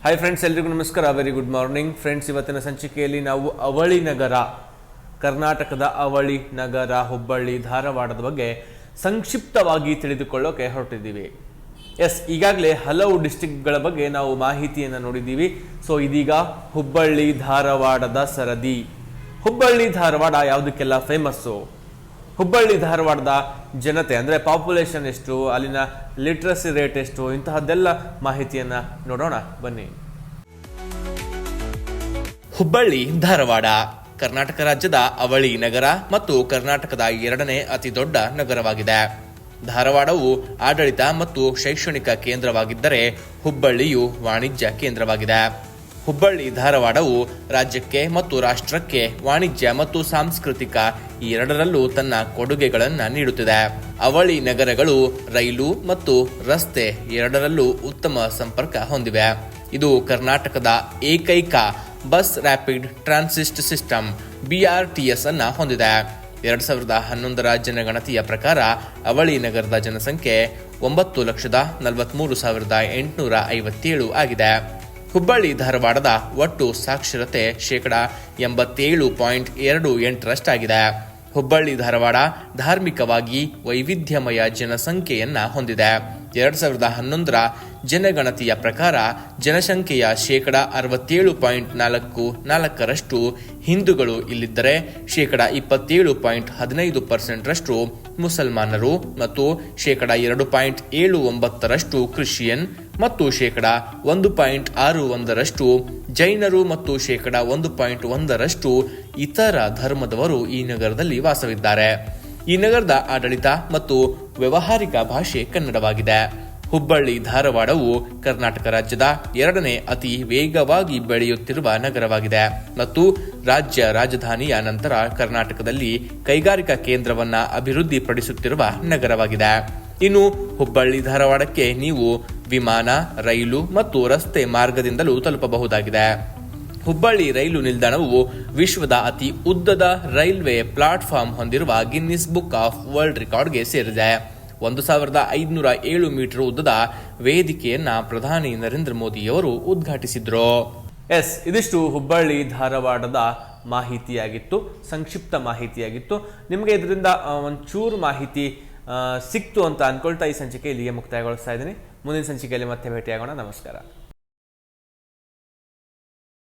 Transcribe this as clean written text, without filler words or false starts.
Hi friends, ಎಲ್ರಿಗೂ ನಮಸ್ಕಾರ. Very good morning friends. ಇವತ್ತಿನ ಸಂಚಿಕೆಯಲ್ಲಿ ನಾವು ಅವಳಿ ನಗರ, ಕರ್ನಾಟಕದ ಅವಳಿ ನಗರ, ಹುಬ್ಬಳ್ಳಿ, ಧಾರವಾಡದ ಬಗ್ಗೆ ಸಂಕ್ಷಿಪ್ತವಾಗಿ ತಿಳಿದುಕೊಳ್ಳೋಕೆ ಹೊರಟಿದ್ದೀವಿ. ಈಗಾಗಲೇ ಹಲವು ಡಿಸ್ಟಿಕ್ಗಳ ಬಗ್ಗೆ ನಾವು ಮಾಹಿತಿಯನ್ನು ನೋಡಿದ್ದೀವಿ. ಸೊ ಇದೀಗ ಹುಬ್ಬಳ್ಳಿ ಧಾರವಾಡದ ಸರದಿ. ಹುಬ್ಬಳ್ಳಿ ಧಾರವಾಡ ಯಾವುದಕ್ಕೆಲ್ಲ ಫೇಮಸ್ಸು, ಹುಬ್ಬಳ್ಳಿ ಧಾರವಾಡದ ಜನತೆ ಅಂದರೆ ಪಾಪ್ಯುಲೇಷನ್ ಎಷ್ಟು, ಅಲ್ಲಿನ ಲಿಟ್ರಸಿ ರೇಟ್ ಎಷ್ಟು, ಇಂತಹದ್ದೆಲ್ಲ ಮಾಹಿತಿಯನ್ನು ನೋಡೋಣ ಬನ್ನಿ. ಹುಬ್ಬಳ್ಳಿ ಧಾರವಾಡ ಕರ್ನಾಟಕ ರಾಜ್ಯದ ಅವಳಿ ನಗರ ಮತ್ತು ಕರ್ನಾಟಕದ ಎರಡನೇ ಅತಿ ದೊಡ್ಡ ನಗರವಾಗಿದೆ. ಧಾರವಾಡವು ಆಡಳಿತ ಮತ್ತು ಶೈಕ್ಷಣಿಕ ಕೇಂದ್ರವಾಗಿದ್ದರೆ ಹುಬ್ಬಳ್ಳಿಯು ವಾಣಿಜ್ಯ ಕೇಂದ್ರವಾಗಿದೆ. ಹುಬ್ಬಳ್ಳಿ ಧಾರವಾಡವು ರಾಜ್ಯಕ್ಕೆ ಮತ್ತು ರಾಷ್ಟ್ರಕ್ಕೆ ವಾಣಿಜ್ಯ ಮತ್ತು ಸಾಂಸ್ಕೃತಿಕ ಎರಡರಲ್ಲೂ ತನ್ನ ಕೊಡುಗೆಗಳನ್ನು ನೀಡುತ್ತಿದೆ. ಅವಳಿ ನಗರಗಳು ರೈಲು ಮತ್ತು ರಸ್ತೆ ಎರಡರಲ್ಲೂ ಉತ್ತಮ ಸಂಪರ್ಕ ಹೊಂದಿವೆ. ಇದು ಕರ್ನಾಟಕದ ಏಕೈಕ bus rapid transit system BRTS ಅನ್ನು ಹೊಂದಿದೆ. 2011ರ ಜನಗಣತಿಯ ಪ್ರಕಾರ ಅವಳಿ ನಗರದ ಜನಸಂಖ್ಯೆ 9,43,857 ಆಗಿದೆ. ಹುಬ್ಬಳ್ಳಿ ಧಾರವಾಡದ ಒಟ್ಟು ಸಾಕ್ಷರತೆ 87.28% ಹುಬ್ಬಳ್ಳಿ ಧಾರವಾಡ ಧಾರ್ಮಿಕವಾಗಿ ವೈವಿಧ್ಯಮಯ ಜನಸಂಖ್ಯೆಯನ್ನ ಹೊಂದಿದೆ. 2011ರ ಜನಗಣತಿಯ ಪ್ರಕಾರ ಜನಸಂಖ್ಯೆಯ 67.44% ಹಿಂದೂಗಳು ಇಲ್ಲಿದ್ದರೆ 27.15% ಮುಸಲ್ಮಾನರು ಮತ್ತು 2.79% ಕ್ರಿಶ್ಚಿಯನ್ ಮತ್ತು 1.61% ಜೈನರು ಮತ್ತು 1.1% ಇತರ ಧರ್ಮದವರು ಈ ನಗರದಲ್ಲಿ ವಾಸವಿದ್ದಾರೆ. ಈ ನಗರದ ಆಡಳಿತ ಮತ್ತು ವ್ಯಾವಹಾರಿಕ ಭಾಷೆ ಕನ್ನಡವಾಗಿದೆ. ಹುಬ್ಬಳ್ಳಿ ಧಾರವಾಡವು ಕರ್ನಾಟಕ ರಾಜ್ಯದ ಎರಡನೇ ಅತಿ ವೇಗವಾಗಿ ಬೆಳೆಯುತ್ತಿರುವ ನಗರವಾಗಿದೆ ಮತ್ತು ರಾಜ್ಯ ರಾಜಧಾನಿಯ ನಂತರ ಕರ್ನಾಟಕದಲ್ಲಿ ಕೈಗಾರಿಕಾ ಕೇಂದ್ರವನ್ನ ಅಭಿವೃದ್ಧಿಪಡಿಸುತ್ತಿರುವ ನಗರವಾಗಿದೆ. ಇನ್ನು ಹುಬ್ಬಳ್ಳಿ ಧಾರವಾಡಕ್ಕೆ ನೀವು ವಿಮಾನ, ರೈಲು ಮತ್ತು ರಸ್ತೆ ಮಾರ್ಗದಿಂದಲೂ ತಲುಪಬಹುದಾಗಿದೆ. ಹುಬ್ಬಳ್ಳಿ ರೈಲು ನಿಲ್ದಾಣವು ವಿಶ್ವದ ಅತಿ ಉದ್ದದ ರೈಲ್ವೆ ಪ್ಲಾಟ್ಫಾರ್ಮ್ ಹೊಂದಿರುವ ಗಿನ್ನಿಸ್ ಬುಕ್ ಆಫ್ ವರ್ಲ್ಡ್ ರೆಕಾರ್ಡ್ಗೆ ಸೇರಿದೆ. 1,507 ಮೀಟರ್ ಉದ್ದದ ವೇದಿಕೆಯನ್ನ ಪ್ರಧಾನಿ ನರೇಂದ್ರ ಮೋದಿಯವರು ಉದ್ಘಾಟಿಸಿದ್ರು. ಇದಿಷ್ಟು ಹುಬ್ಬಳ್ಳಿ ಧಾರವಾಡದ ಮಾಹಿತಿಯಾಗಿತ್ತು, ಸಂಕ್ಷಿಪ್ತ ಮಾಹಿತಿಯಾಗಿತ್ತು. ನಿಮಗೆ ಇದರಿಂದ ಒಂಚೂರು ಮಾಹಿತಿ ಸಿಕ್ತು ಅಂತ ಅನ್ಕೊಳ್ತಾ ಈ ಸಂಚಿಕೆ ಇಲ್ಲಿಗೆ ಮುಕ್ತಾಯಗೊಳಿಸ್ತಾ ಇದ್ದೀನಿ. ಮುಂದಿನ ಸಂಚಿಕೆಯಲ್ಲಿ ಮತ್ತೆ ಭೇಟಿಯಾಗೋಣ. ನಮಸ್ಕಾರ.